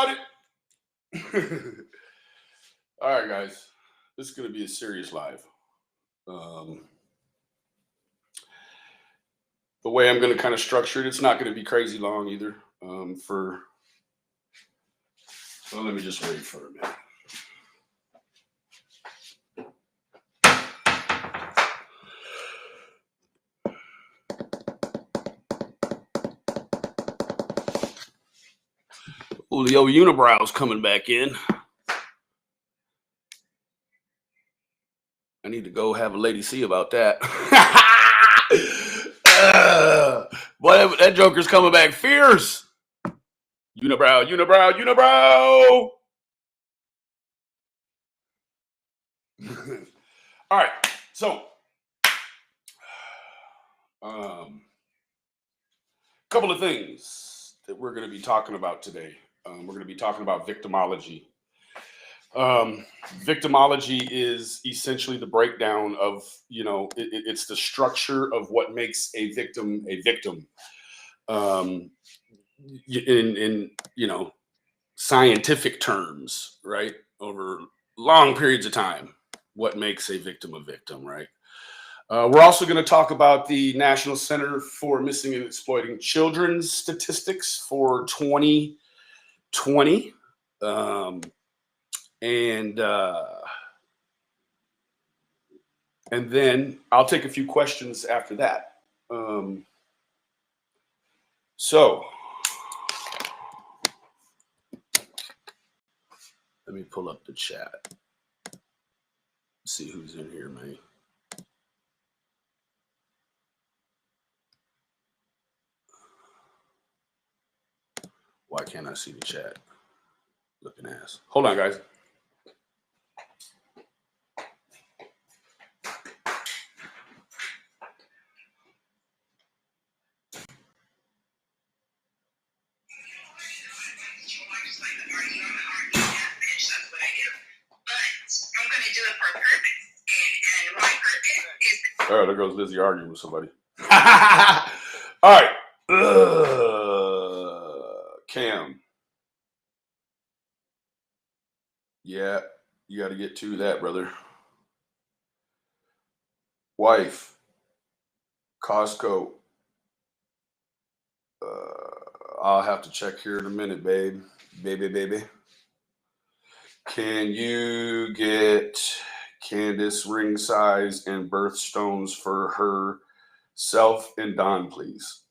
about it. All right, guys. This is going to be a serious live. The way I'm going to kind of structure it, it's not going to be crazy long either. Well, let me just wait for a minute. Julio Unibrow's coming back in. I need to go have a lady see about that. Boy, that Joker's coming back fierce. Unibrow, Unibrow, Unibrow. All right, so couple of things that we're going to be talking about today. We're going to be talking about victimology. Victimology is essentially the breakdown of, it's the structure of what makes a victim a victim. In scientific terms, right? Over long periods of time, what makes a victim, right? We're also going to talk about the National Center for Missing and Exploiting Children's statistics for 2020. And then I'll take a few questions after that. So let me pull up the chat. See who's in here, man. Why can't I see the chat? Looking ass. Hold on, guys. Oh, there goes Lizzie arguing with somebody. All right. Cam. Yeah, you got to get to that, brother. Wife. Costco. I'll have to check here in a minute, babe. Baby. Can you get Candace ring size and birthstones for herself and Don, please?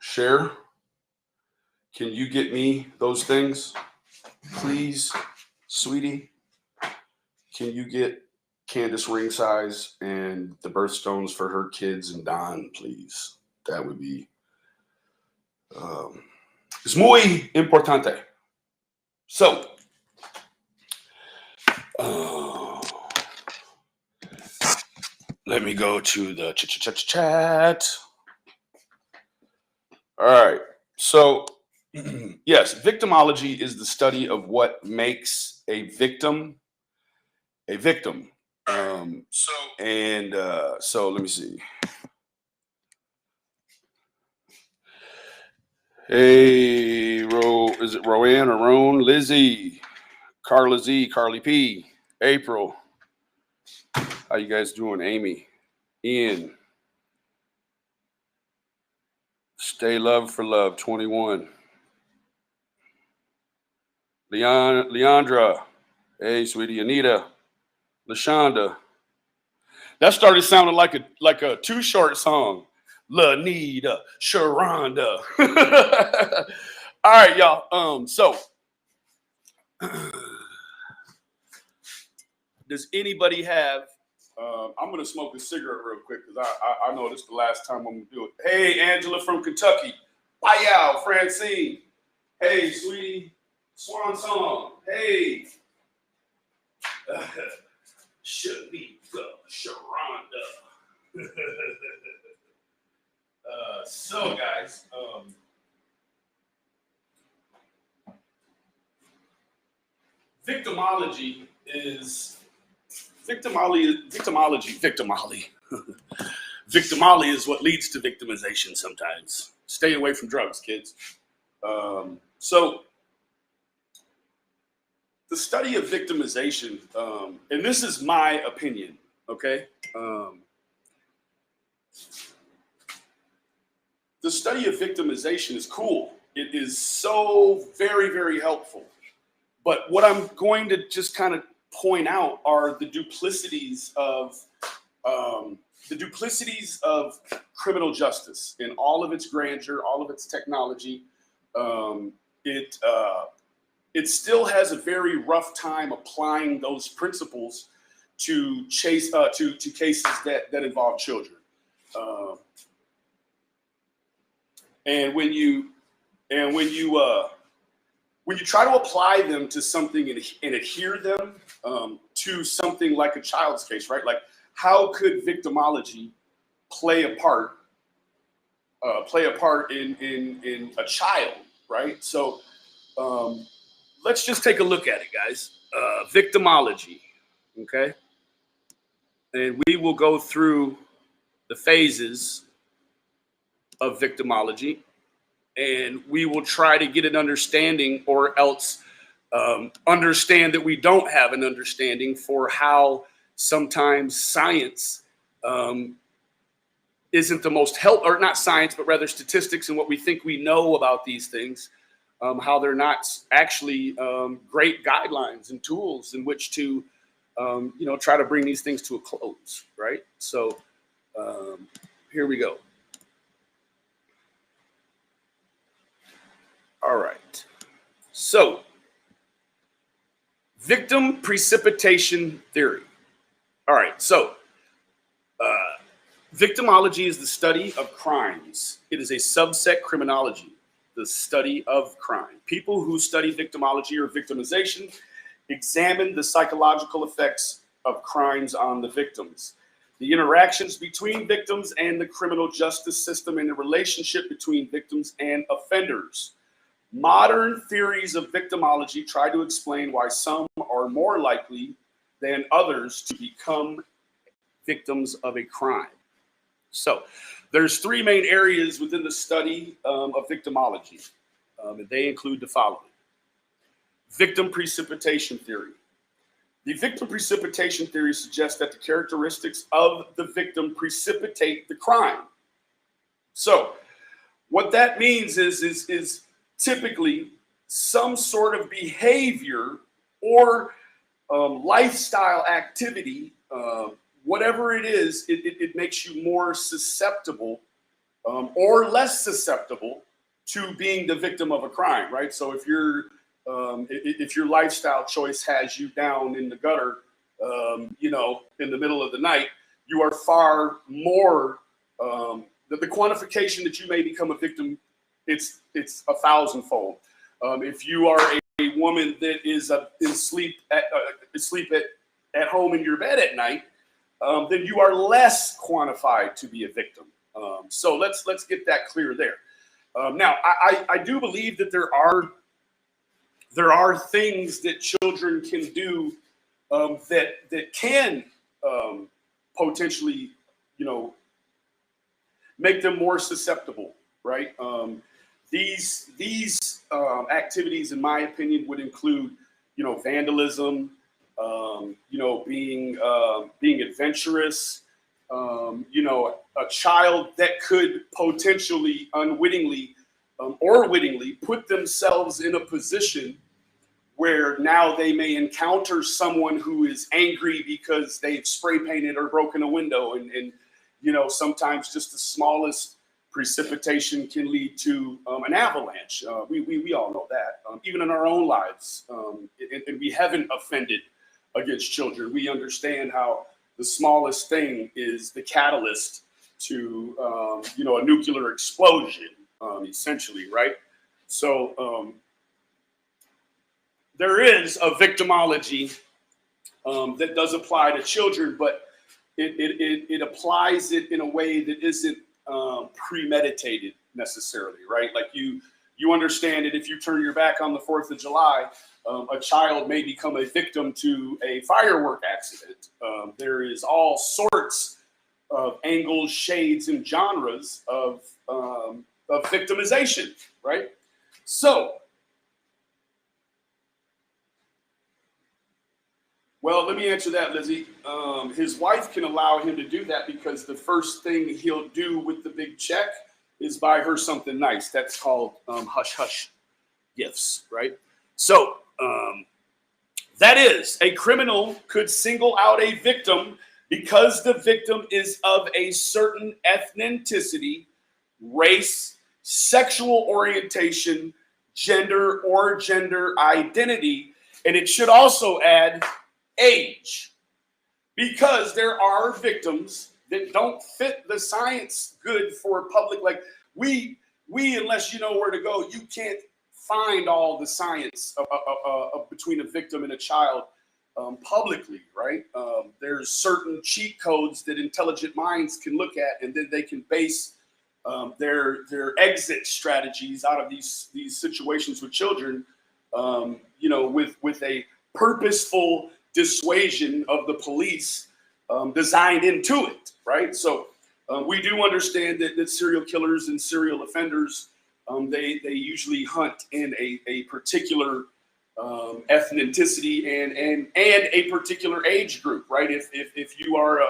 Share. Can you get me those things, please, sweetie? Can you get Candace ring size and the birthstones for her kids and Don, please? That would be es muy importante. So, let me go to the chat. All right. So, yes, victimology is the study of what makes a victim a victim. So let me see. Hey, is it Roanne or Roan? Lizzie, Carla Z, Carly P, April. How you guys doing? Amy, Ian. Stay love for love, 21. Leandra. Hey, sweetie. Anita. LaShonda. That started sounding like a Too Short song. Lanita, Sharonda. All right, y'all. So does anybody have? I'm gonna smoke a cigarette real quick because I know this is the last time I'm gonna do it. Hey, Angela from Kentucky. Wow, Francine. Hey, sweetie. Swan song. Hey. Shanika, Sharonda. So, guys, victimology is what leads to victimization sometimes. Stay away from drugs, kids. So the study of victimization, and this is my opinion, okay? The study of victimization is cool. It is so very, very helpful. But what I'm going to just kind of point out are the duplicities of criminal justice in all of its grandeur, all of its technology. It still has a very rough time applying those principles to cases that involve children. And when you try to apply them to something and adhere them to something like a child's case, right? Like, how could victimology play a part in a child, right? So let's just take a look at it, guys. Victimology, okay? And we will go through the phases of victimology, and we will try to get an understanding, or else understand that we don't have an understanding for how sometimes science isn't the most or not science, but rather statistics and what we think we know about these things, how they're not actually great guidelines and tools in which to, try to bring these things to a close, right? So here we go. All right. So, victim precipitation theory. All right. So, victimology is the study of crimes. It is a subset criminology, the study of crime. People who study victimology or victimization examine the psychological effects of crimes on the victims, the interactions between victims and the criminal justice system, and the relationship between victims and offenders. Modern theories of victimology try to explain why some are more likely than others to become victims of a crime. So there's three main areas within the study of victimology, and they include the following. Victim precipitation theory. The victim precipitation theory suggests that the characteristics of the victim precipitate the crime. So what that means is typically some sort of behavior or lifestyle activity, whatever it is, it makes you more susceptible or less susceptible to being the victim of a crime, right? So if your lifestyle choice has you down in the gutter, in the middle of the night, you are far more, the quantification that you may become a victim, it's 1,000-fold. If you are a woman that is asleep at home in your bed at night, then you are less quantified to be a victim. So let's get that clear there. Now, I do believe that there are things that children can do that can potentially, make them more susceptible, right? These activities, in my opinion, would include, vandalism, being adventurous, a child that could potentially unwittingly or wittingly put themselves in a position where now they may encounter someone who is angry because they've spray painted or broken a window, and sometimes just the smallest precipitation can lead to an avalanche. We all know that, even in our own lives, and we haven't offended against children. We understand how the smallest thing is the catalyst to a nuclear explosion, essentially, right? So there is a victimology that does apply to children, but it applies it in a way that isn't premeditated necessarily, right? Like you understand that if you turn your back on the 4th of July, a child may become a victim to a firework accident. There is all sorts of angles, shades, and genres of victimization, right? So Well, let me answer that, Lizzie. His wife can allow him to do that because the first thing he'll do with the big check is buy her something nice. That's called hush hush gifts, right? So that is, a criminal could single out a victim because the victim is of a certain ethnicity, race, sexual orientation, gender, or gender identity. And it should also add age, because there are victims that don't fit the science good for public. Like we unless you know where to go, you can't find all the science between a victim and a child publicly, right? There's certain cheat codes that intelligent minds can look at, and then they can base their exit strategies out of these situations with children, with a purposeful dissuasion of the police designed into it, right? So we do understand that serial killers and serial offenders, they usually hunt in a particular ethnicity and a particular age group, right? If you are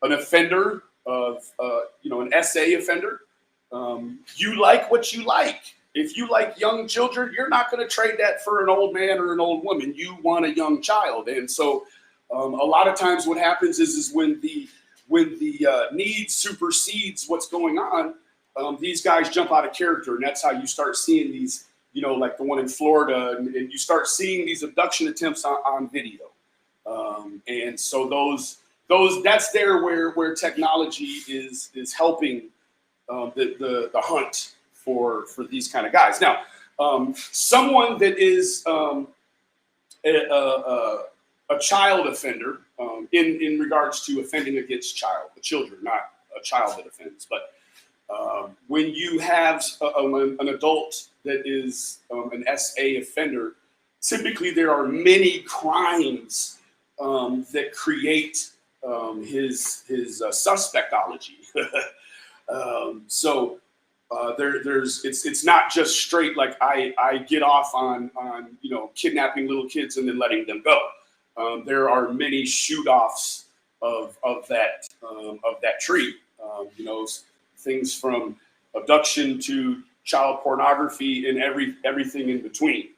an offender of an SA offender, you like what you like. If you like young children, you're not going to trade that for an old man or an old woman. You want a young child. And so a lot of times what happens is when the need supersedes what's going on, these guys jump out of character. And that's how you start seeing these, like the one in Florida, and you start seeing these abduction attempts on video. And so those that's there where technology is helping the hunt for these kind of guys. Now, someone that is a child offender, in regards to offending against children, not a child that offends, but when you have an adult that is an SA offender, typically there are many crimes that create his suspectology. So it's not just straight like I get off on kidnapping little kids and then letting them go. There are many shoot-offs of that tree. Things from abduction to child pornography and everything in between.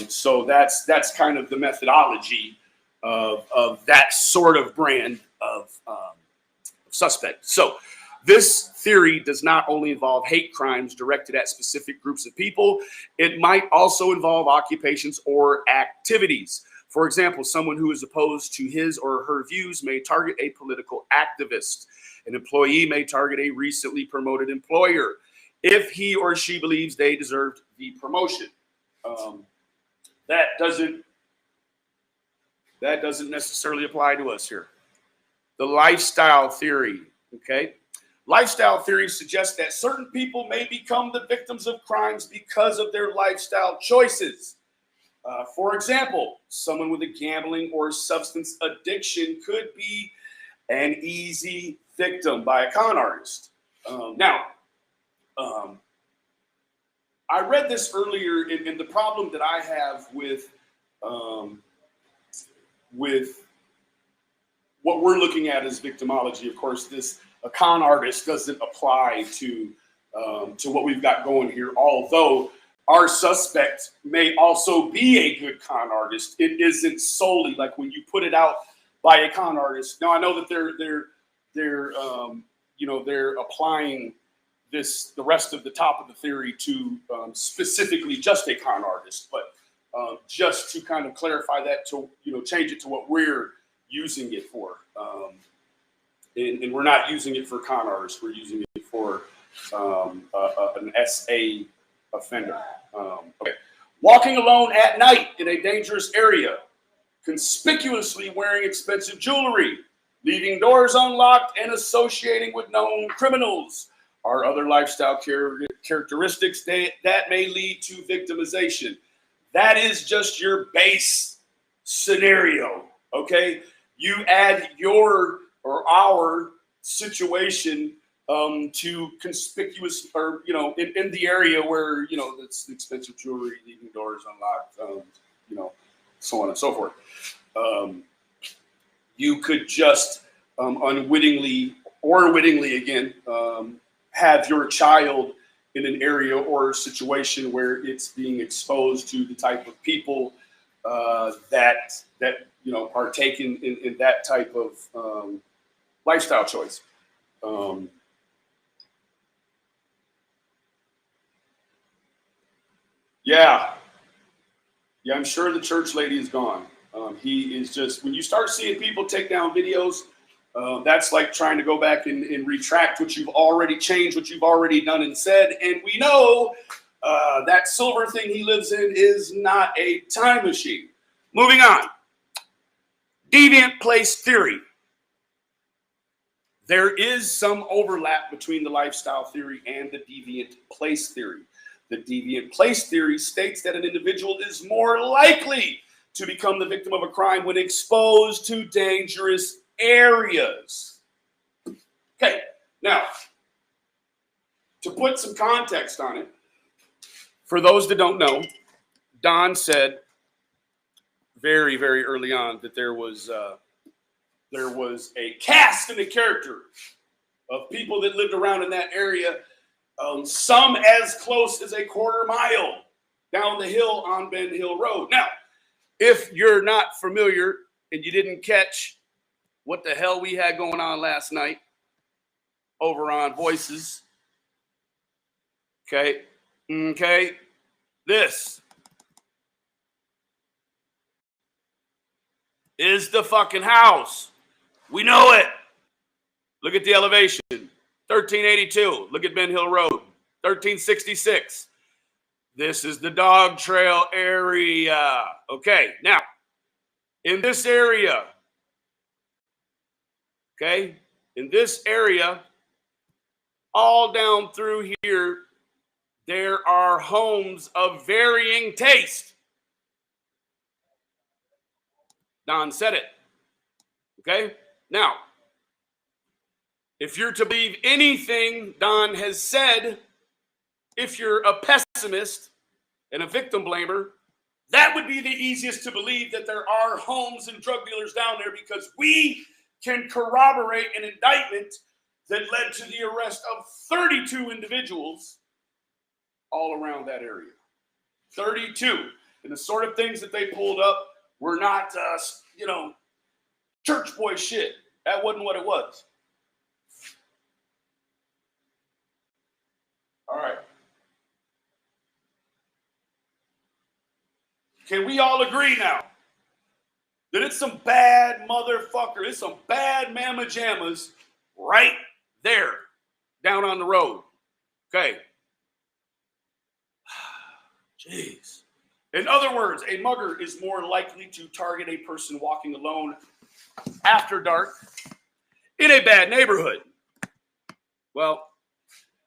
So that's kind of the methodology of that sort of brand of suspect. So this theory does not only involve hate crimes directed at specific groups of people, it might also involve occupations or activities. For example, someone who is opposed to his or her views may target a political activist. An employee may target a recently promoted employer if he or she believes they deserved the promotion. That doesn't necessarily apply to us here. The lifestyle theory, okay? Lifestyle theory suggests that certain people may become the victims of crimes because of their lifestyle choices. For example, someone with a gambling or substance addiction could be an easy victim by a con artist. Now, I read this earlier, in the problem that I have with what we're looking at as victimology. Of course, a con artist doesn't apply to what we've got going here, although our suspect may also be a good con artist. It isn't solely like when you put it out by a con artist. Now I know that they're applying the rest of the top of the theory to specifically just a con artist, but just to kind of clarify that, to change it to what we're using it for, and we're not using it for con artists. We're using it for an SA offender. Okay. Walking alone at night in a dangerous area, conspicuously wearing expensive jewelry, leaving doors unlocked, and associating with known criminals are other lifestyle characteristics that may lead to victimization. That is just your base scenario, okay? You add your or our situation to conspicuous, or in the area where it's expensive jewelry, leaving doors unlocked, so on and so forth. You could just unwittingly or wittingly, again, have your child in an area or situation where it's being exposed to the type of people that partake in that type of lifestyle choice. Yeah, I'm sure the church lady is gone. He is just, when you start seeing people take down videos, that's like trying to go back and retract what you've already changed, what you've already done and said. And we know that silver thing he lives in is not a time machine. Moving on. Deviant place theory. There is some overlap between the lifestyle theory and the deviant place theory. The deviant place theory states that an individual is more likely to become the victim of a crime when exposed to dangerous areas. Okay, now, to put some context on it, for those that don't know, Don said very, very early on that there was a cast and a character of people that lived around in that area, some as close as a quarter mile down the hill on Ben Hill Road. Now, if you're not familiar and you didn't catch what the hell we had going on last night over on Voices, okay, this is the fucking house. We know it. Look at the elevation. 1382. Look at Ben Hill Road. 1366. This is the dog trail area. Okay, now, in this area, all down through here, there are homes of varying taste. Don said it. Okay, now, if you're to believe anything Don has said, if you're a pessimist and a victim blamer, that would be the easiest to believe, that there are homes and drug dealers down there, because we can corroborate an indictment that led to the arrest of 32 individuals all around that area. 32. And the sort of things that they pulled up were not, church boy shit. That wasn't what it was. All right. Can we all agree now that it's some bad motherfucker, it's some bad mamma jammas right there down on the road? Okay. Jeez. In other words, a mugger is more likely to target a person walking alone after dark in a bad neighborhood. Well,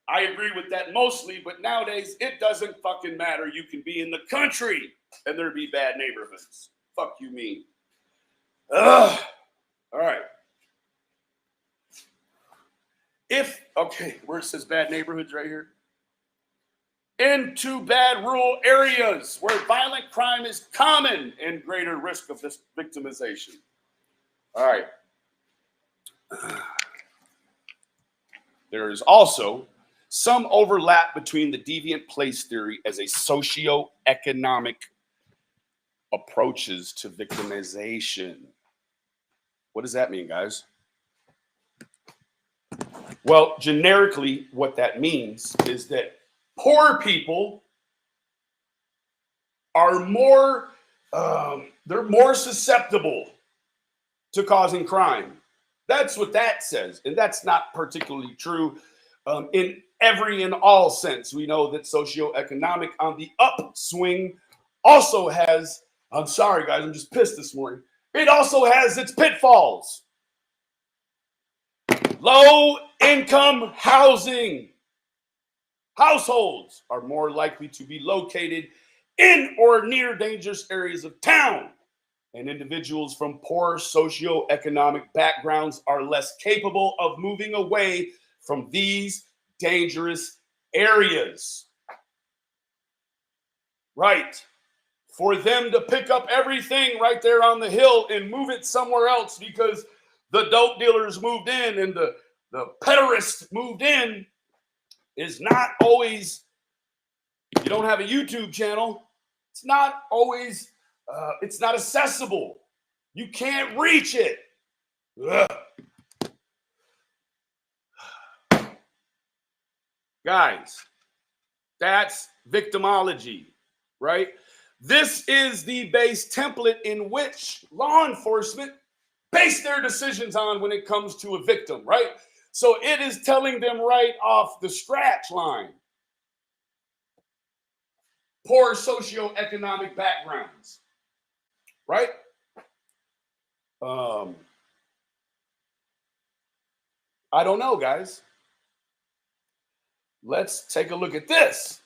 I agree with that mostly, but nowadays it doesn't fucking matter. You can be in the country and there be bad neighborhoods. Fuck you mean. Ugh. All right. Where it says bad neighborhoods right here. Into bad rural areas where violent crime is common and greater risk of this victimization. All right. There is also some overlap between the deviant place theory as a socio-economic approaches to victimization. What does that mean, guys? Well, generically, what that means is that poor people are more, they're more susceptible to causing crime. That's what that says. And that's not particularly true in every and all sense. We know that socioeconomic on the upswing also has, I'm sorry, guys, I'm just pissed this morning. It also has its pitfalls. Low income housing. Households are more likely to be located in or near dangerous areas of town, and individuals from poor socioeconomic backgrounds are less capable of moving away from these dangerous areas. Right. for them to pick up everything right there on the hill and move it somewhere else because the dope dealers moved in and the pederasts moved in is not always, you don't have a YouTube channel, it's not always, it's not accessible. You can't reach it. Ugh. Guys, that's victimology, right? This is the base template in which law enforcement base their decisions on when it comes to a victim, right? So it is telling them right off the scratch line. Poor socioeconomic backgrounds, right? I don't know, guys. Let's take a look at this.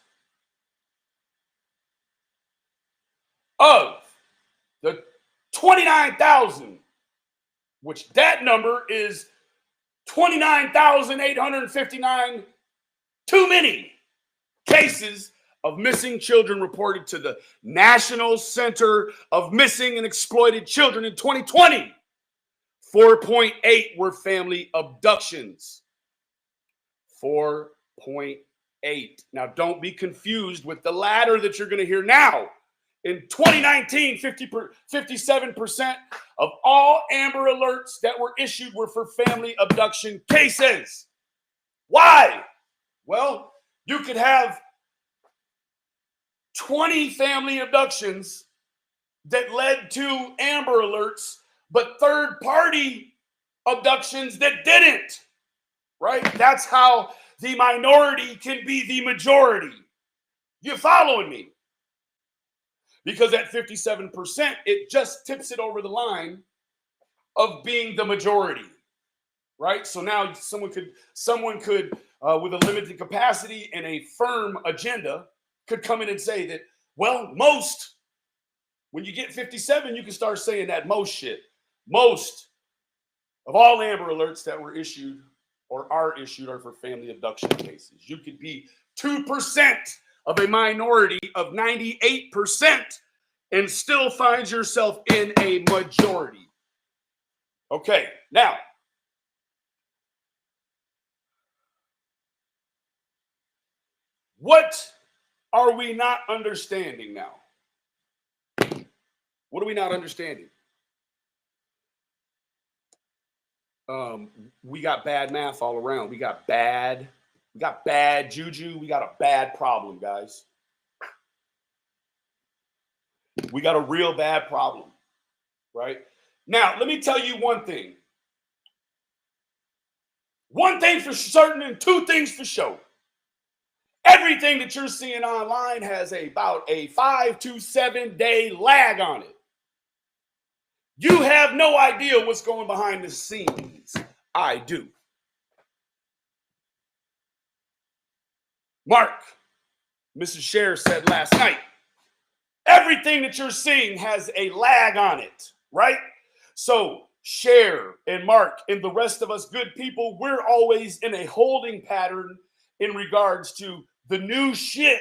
Of the 29,000, which that number is 29,859 too many cases of missing children reported to the National Center of Missing and Exploited Children in 2020. 4.8 were family abductions. 4.8. Now, don't be confused with the latter that you're going to hear now. In 2019, 57% of all Amber Alerts that were issued were for family abduction cases. Why? Well, you could have 20 family abductions that led to Amber Alerts, but third-party abductions that didn't, right? That's how the minority can be the majority. You following me? Because at 57%, it just tips it over the line of being the majority, right? So now someone could, with a limited capacity and a firm agenda, could come in and say that, well, most, when you get 57, you can start saying that most shit. Most of all Amber Alerts that were issued or are issued are for family abduction cases. You could be 2% of a minority of 98% and still find yourself in a majority. Okay, now, what are we not understanding now? What are we not understanding? We got bad math all around. We got bad juju. We got a bad problem, guys. We got a real bad problem, right? Now, let me tell you one thing. One thing for certain and two things for sure. Everything that you're seeing online has about a 5 to 7 day lag on it. You have no idea what's going behind the scenes. I do. Mark, Mrs. Cher said last night, everything that you're seeing has a lag on it, right? So Cher and Mark and the rest of us good people, we're always in a holding pattern in regards to the new shit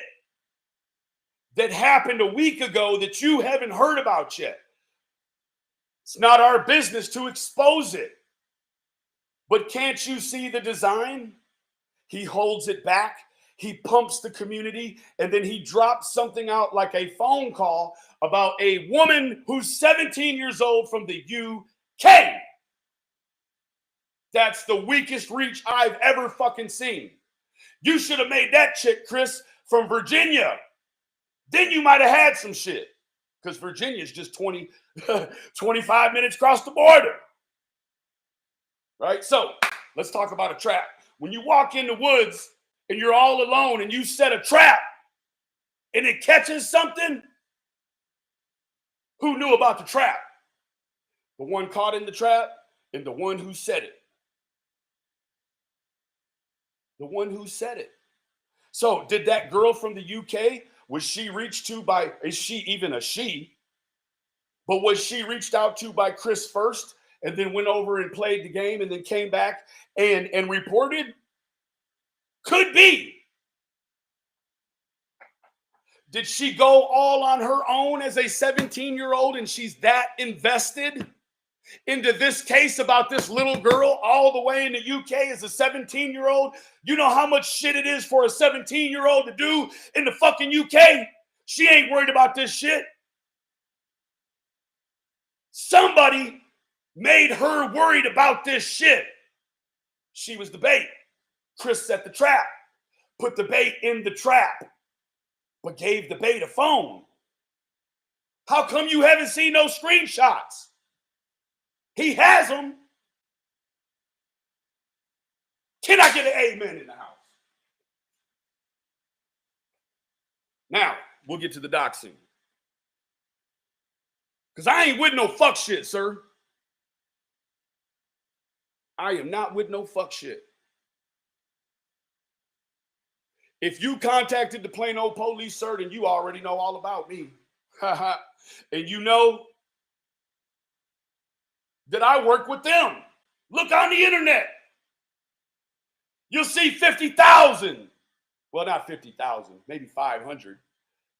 that happened a week ago that you haven't heard about yet. It's not our business to expose it. But can't you see the design? He holds it back. He pumps the community, and then he drops something out like a phone call about a woman who's 17 years old from the UK. That's the weakest reach I've ever fucking seen. You should have made that chick, Chris, from Virginia. Then you might have had some shit. Because Virginia's just 25 minutes across the border. Right? So, let's talk about a trap. When you walk in the woods and you're all alone and you set a trap and it catches something, who knew about the trap? The one caught in the trap and the one who set it. The one who set it. So, did that girl from the UK, was she reached to by, is she even a she? But was she reached out to by Chris first and then went over and played the game and then came back and reported? Could be. Did she go all on her own as a 17-year-old and she's that invested into this case about this little girl all the way in the UK as a 17-year-old? You know how much shit it is for a 17-year-old to do in the fucking UK? She ain't worried about this shit. Somebody made her worried about this shit. She was the bait. Chris set the trap, put the bait in the trap, but gave the bait a phone. How come you haven't seen those screenshots? He has them. Can I get an amen in the house? Now, we'll get to the doxing. Because I ain't with no fuck shit, sir. I am not with no fuck shit. If you contacted the plain old police, sir, then you already know all about me. And you know that I work with them. Look on the internet. You'll see 50,000. Well, not 50,000, maybe 500.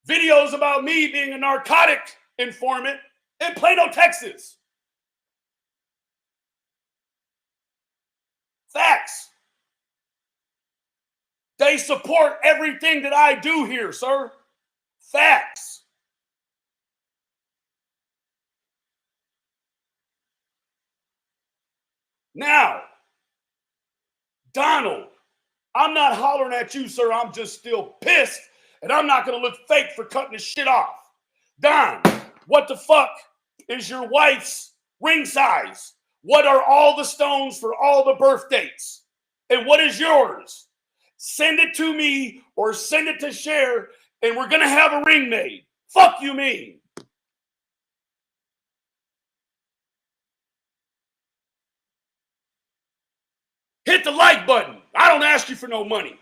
Videos about me being a narcotic informant in Plano, Texas. Facts. They support everything that I do here, sir. Facts. Now, Donald, I'm not hollering at you, sir. I'm just still pissed, and I'm not going to look fake for cutting this shit off. Don, what the fuck is your wife's ring size? What are all the stones for all the birth dates? And what is yours? Send it to me or send it to Cher, and we're going to have a ring made. Fuck you mean? Hit the like button. I don't ask you for no money.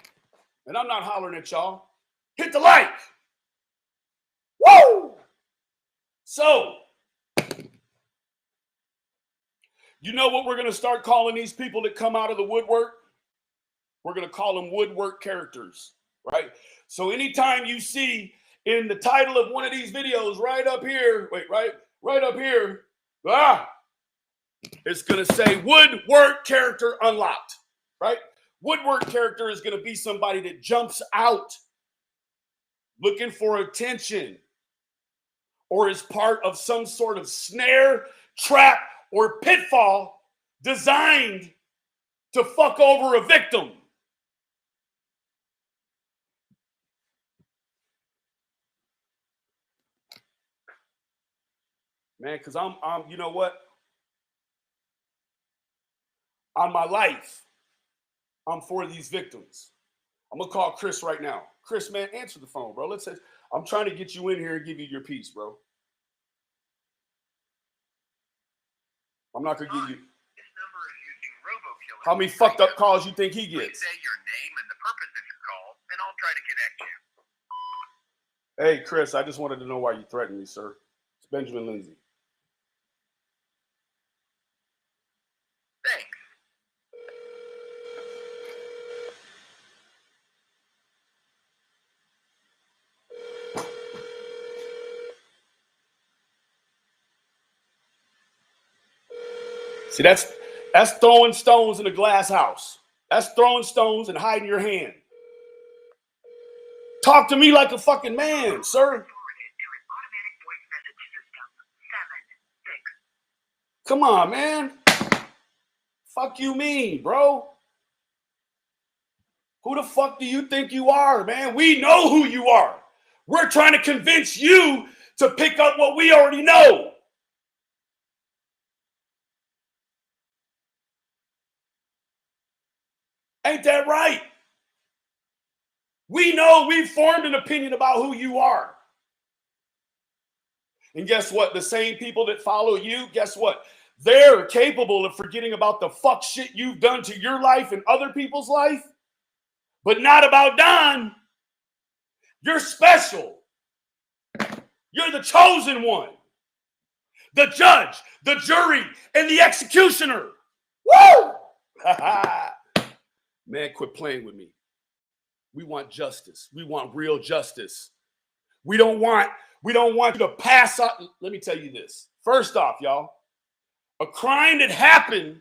And I'm not hollering at y'all. Hit the like. Woo! So, you know what we're going to start calling these people that come out of the woodwork? We're going to call them woodwork characters, right? So anytime you see in the title of one of these videos right up here, right up here, it's going to say woodwork character unlocked, right? Woodwork character is going to be somebody that jumps out looking for attention or is part of some sort of snare, trap, or pitfall designed to fuck over a victim. Man, because I'm, you know what? On my life, I'm for these victims. I'm gonna call Chris right now. Chris, man, answer the phone, bro. I'm trying to get you in here and give you your piece, bro. I'm not gonna give you. This number is using RoboKiller. How many fucked up calls you think he Please gets? say your name and the purpose of your call, and I'll try to connect you. Hey, Chris, I just wanted to know why you threatened me, sir. It's Benjamin Lindsay. Thanks. See, that's throwing stones in a glass house. That's throwing stones and hiding your hand. Talk to me like a fucking man, sir. Come on, man. Fuck you mean, bro? Who the fuck do you think you are, man? We know who you are. We're trying to convince you to pick up what we already know. Ain't that right? We know we've formed an opinion about who you are. And guess what? The same people that follow you, guess what? They're capable of forgetting about the fuck shit you've done to your life and other people's life, but not about Don. You're special. You're the chosen one. The judge, the jury, and the executioner. Woo! Man, quit playing with me. We want justice. We want real justice. We don't want you to pass up. Let me tell you this. First off, y'all, a crime that happened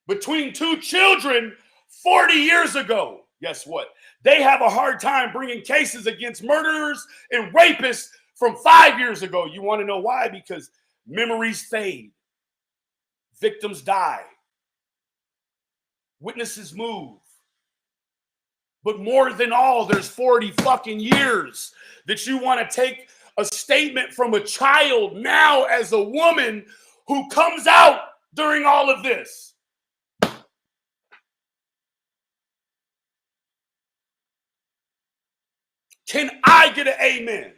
between two children 40 years ago. Guess what? They have a hard time bringing cases against murderers and rapists from 5 years ago. You want to know why? Because memories fade. Victims die. Witnesses move. But more than all, there's 40 fucking years that you want to take a statement from a child now as a woman who comes out during all of this. Can I get an amen?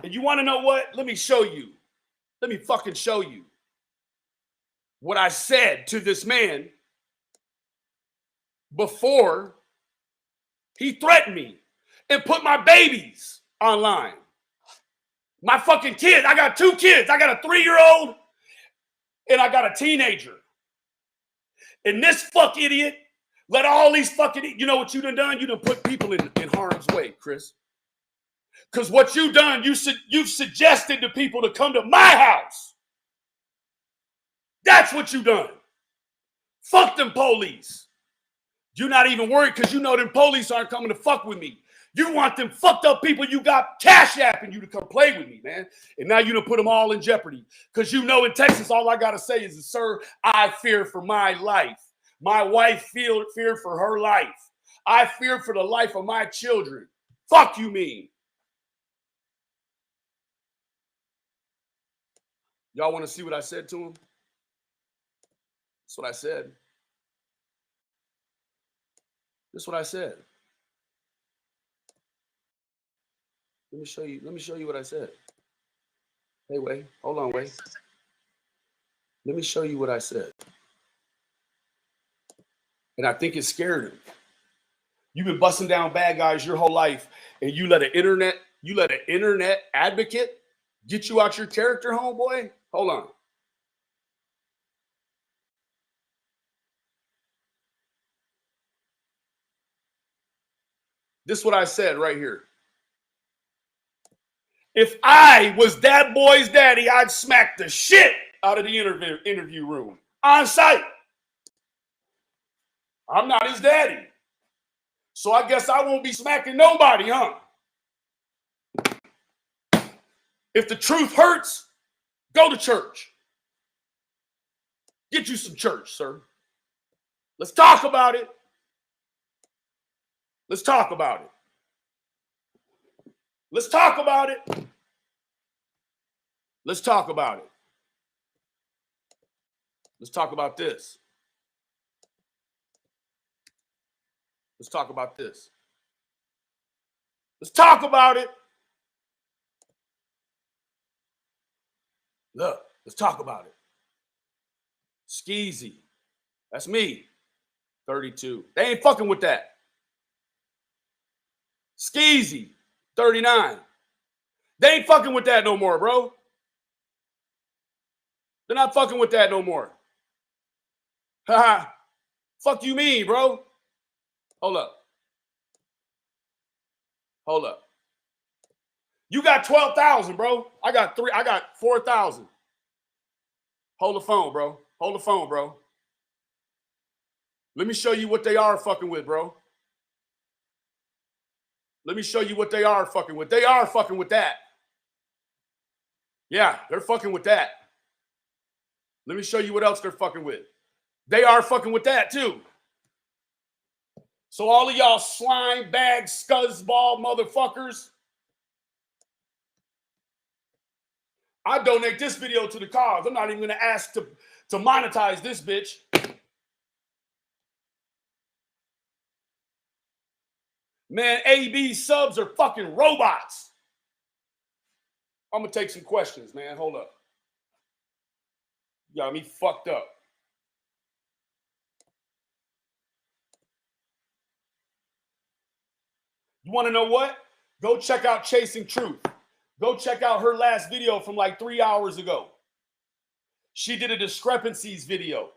And you want to know what? Let me show you. Let me fucking show you what I said to this man before he threatened me and put my babies online. My fucking kids. I got 2 kids. I got a 3-year-old and I got a teenager. And this fuck idiot let all these fucking, you know what you done? You done put people in harm's way, Chris. Because what you done, you've suggested to people to come to my house. That's what you done. Fuck them police. You're not even worried because you know them police aren't coming to fuck with me. You want them fucked up people you got cash apping you to come play with me, man. And now you done put them all in jeopardy. Because you know in Texas, all I got to say is, sir, I fear for my life. My wife feared for her life. I fear for the life of my children. Fuck you mean. Y'all want to see what I said to him? That's what I said. That's what I said. Let me show you what I said. Hey, wait. Hold on, wait. Let me show you what I said. And I think it scared him. You've been busting down bad guys your whole life, and you let an internet advocate get you out your character, homeboy? Hold on. This is what I said right here. If I was that boy's daddy, I'd smack the shit out of the interview room on site. I'm not his daddy. So I guess I won't be smacking nobody, huh? If the truth hurts, go to church. Get you some church, sir. Let's talk about it. Let's talk about it. Let's talk about it. Let's talk about it. Let's talk about this. Let's talk about this. Let's talk about it. Look, let's talk about it. Skeezy. That's me. 32. They ain't fucking with that. Skeezy. 39. They ain't fucking with that no more, bro. They're not fucking with that no more. Haha. Fuck you mean, bro? Hold up. Hold up. You got 12,000, bro. I got 4,000. Hold the phone, bro. Hold the phone, bro. Let me show you what they are fucking with, bro. Let me show you what they are fucking with. They are fucking with that. Yeah, they're fucking with that. Let me show you what else they're fucking with. They are fucking with that too. So all of y'all slime bag scuzzball motherfuckers, I donate this video to the cause. I'm not even gonna ask to monetize this bitch. Man, AB subs are fucking robots. I'm gonna take some questions, man. Hold up. You got me fucked up. You want to know what? Go check out Chasing Truth. Go check out her last video from like 3 hours ago. She did a discrepancies video.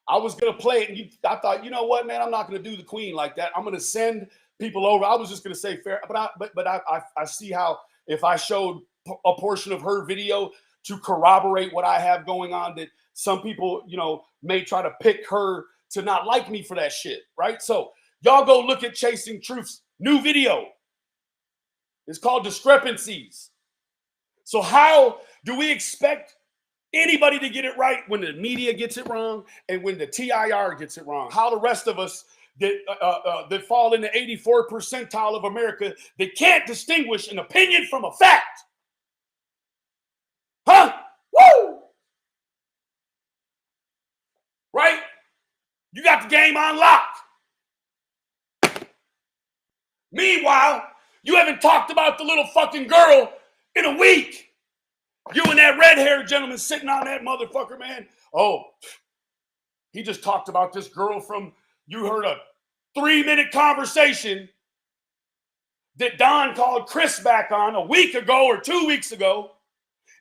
I was going to play it, and I thought, you know what, man, I'm not going to do the queen like that. I'm going to send people over. I was just going to say fair, but I see how if I showed a portion of her video to corroborate what I have going on, that some people, may try to pick her to not like me for that shit, right? So y'all go look at Chasing Truth's new video. It's called Discrepancies. So how do we expect anybody to get it right when the media gets it wrong and when the TIR gets it wrong? How the rest of us that fall in the 84th percentile of America that can't distinguish an opinion from a fact? Huh? Woo! Right? You got the game on lock. Meanwhile, you haven't talked about the little fucking girl in a week. You and that red-haired gentleman sitting on that motherfucker, man. Oh, he just talked about this girl from, you heard a 3-minute conversation that Don called Chris back on a week ago or 2 weeks ago.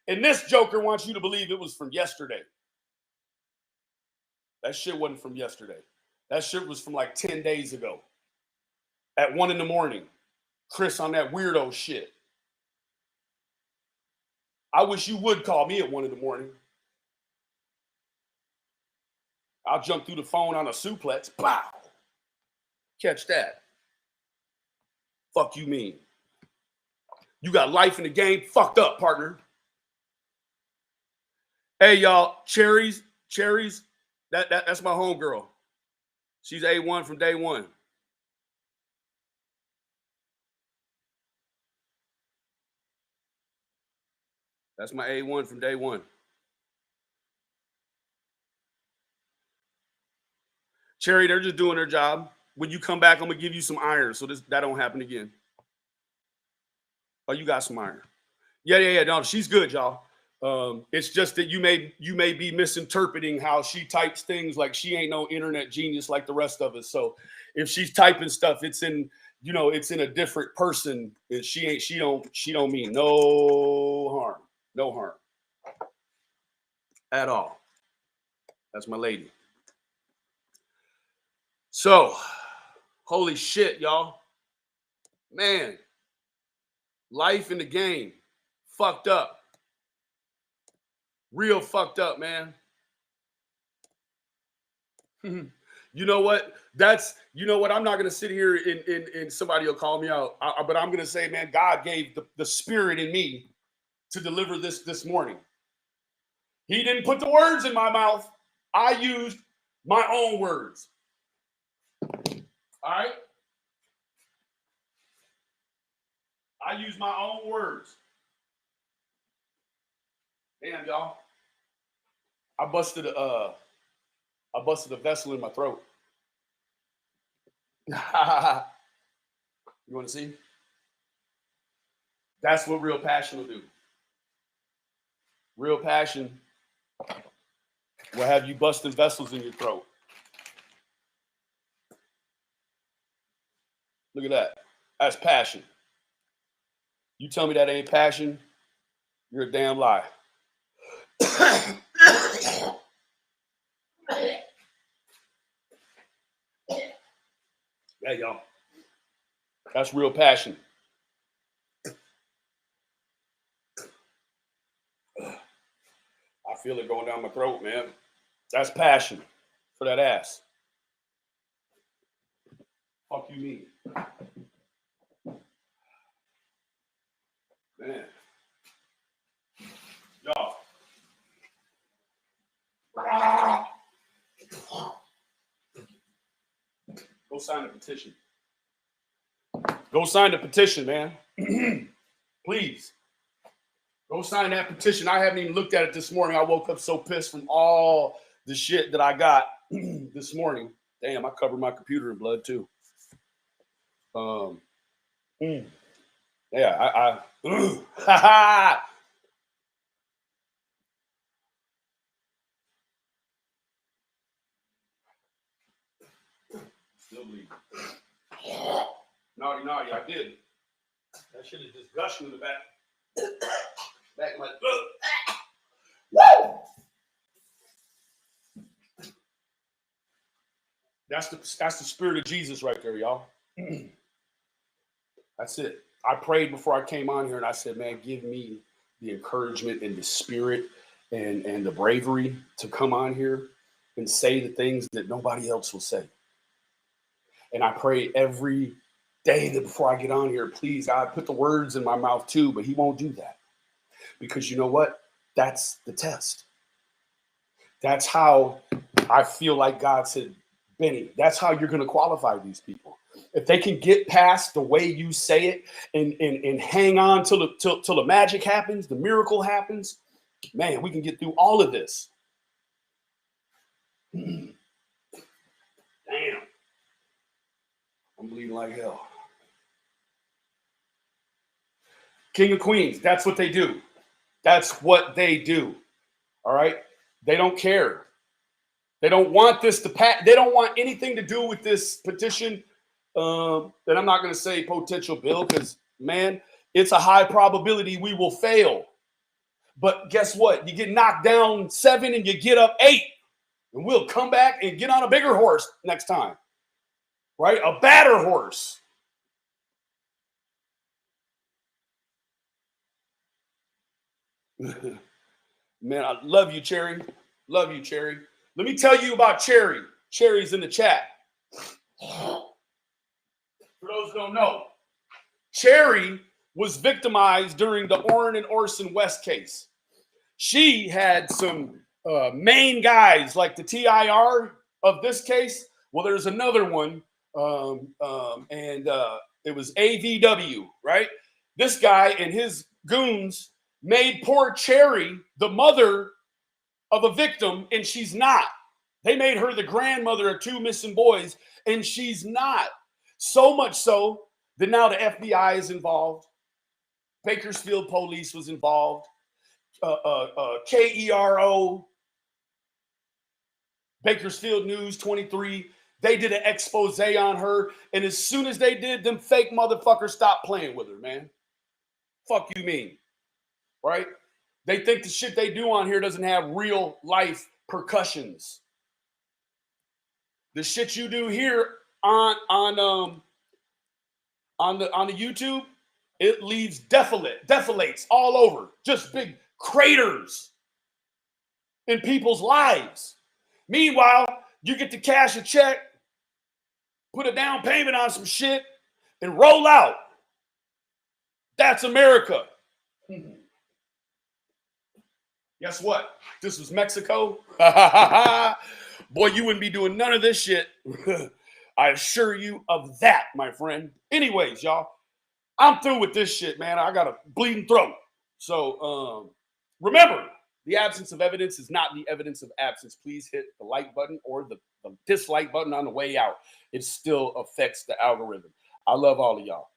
And this joker wants you to believe it was from yesterday. That shit wasn't from yesterday. That shit was from like 10 days ago. At 1 a.m, Chris on that weirdo shit. I wish you would call me at 1 a.m. I'll jump through the phone on a suplex. Pow! Catch that. Fuck you mean? You got life in the game fucked up, partner. Hey, y'all, Cherries, that's my homegirl. She's A1 from day one. That's my A1 from day one. Cherry, they're just doing their job. When you come back, I'm going to give you some iron so that don't happen again. Oh, you got some iron. Yeah. No, she's good, y'all. It's just that you may be misinterpreting how she types things. Like, she ain't no internet genius like the rest of us. So if she's typing stuff, it's in a different person. And she don't mean no harm. No harm at all. That's my lady. So, holy shit, y'all. Man, life in the game. Fucked up. Real fucked up, man. You know what? I'm not going to sit here and somebody will call me out. But I'm going to say, man, God gave the spirit in me to deliver this morning. He didn't put the words in my mouth. I used my own words. All right? I used my own words. Damn, y'all. I busted a vessel in my throat. You want to see? That's what real passion will do. Real passion will have you busting vessels in your throat. Look at that. That's passion. You tell me that ain't passion, you're a damn lie. Yeah, y'all. That's real passion. I feel it going down my throat, man. That's passion for that ass. Fuck you mean? Man. Y'all. Go sign the petition. Go sign the petition, man. Please. Go sign that petition. I haven't even looked at it this morning. I woke up so pissed from all the shit that I got this morning. Damn, I covered my computer in blood too. Yeah, Still bleeding. Naughty, I did. That shit is just gushing in the back. Back of my. Woo! That's the spirit of Jesus right there, y'all. That's it. I prayed before I came on here and I said, man, give me the encouragement and the spirit and the bravery to come on here and say the things that nobody else will say. And I pray every day that before I get on here, please, God, put the words in my mouth too, but he won't do that. Because you know what? That's the test. That's how I feel like God said, Benny, that's how you're going to qualify these people. If they can get past the way you say it and hang on till the magic happens, the miracle happens, man, we can get through all of this. Damn. I'm bleeding like hell. King of Queens, that's what they do. That's what they do. All right? They don't care. They don't want this to pass. They don't want anything to do with this petition. And I'm not going to say potential bill because, man, it's a high probability we will fail. But guess what? You get knocked down 7 and you get up 8. And we'll come back and get on a bigger horse next time. Right? A badder horse. Man, I love you, Cherry. Love you, Cherry. Let me tell you about Cherry. Cherry's in the chat. For those who don't know, Cherry was victimized during the Orrin and Orson West case. She had some main guys like the TIR of this case. Well, there's another one, and it was AVW, right? This guy and his goons made poor Cherry the mother of a victim, and she's not. They made her the grandmother of 2 missing boys, and she's not. So much so that now the FBI is involved. Bakersfield police was involved. KERO, Bakersfield News 23, they did an expose on her, and as soon as they did, them fake motherfuckers stopped playing with her, man. Fuck you mean, right? They think the shit they do on here doesn't have real life percussions. The shit you do here on the YouTube, it leaves deflates all over, just big craters in people's lives. Meanwhile, you get to cash a check, put a down payment on some shit, and roll out. That's America. Guess what? This was Mexico. Boy, you wouldn't be doing none of this shit. I assure you of that, my friend. Anyways, y'all, I'm through with this shit, man. I got a bleeding throat. So remember, the absence of evidence is not the evidence of absence. Please hit the like button or the dislike button on the way out. It still affects the algorithm. I love all of y'all.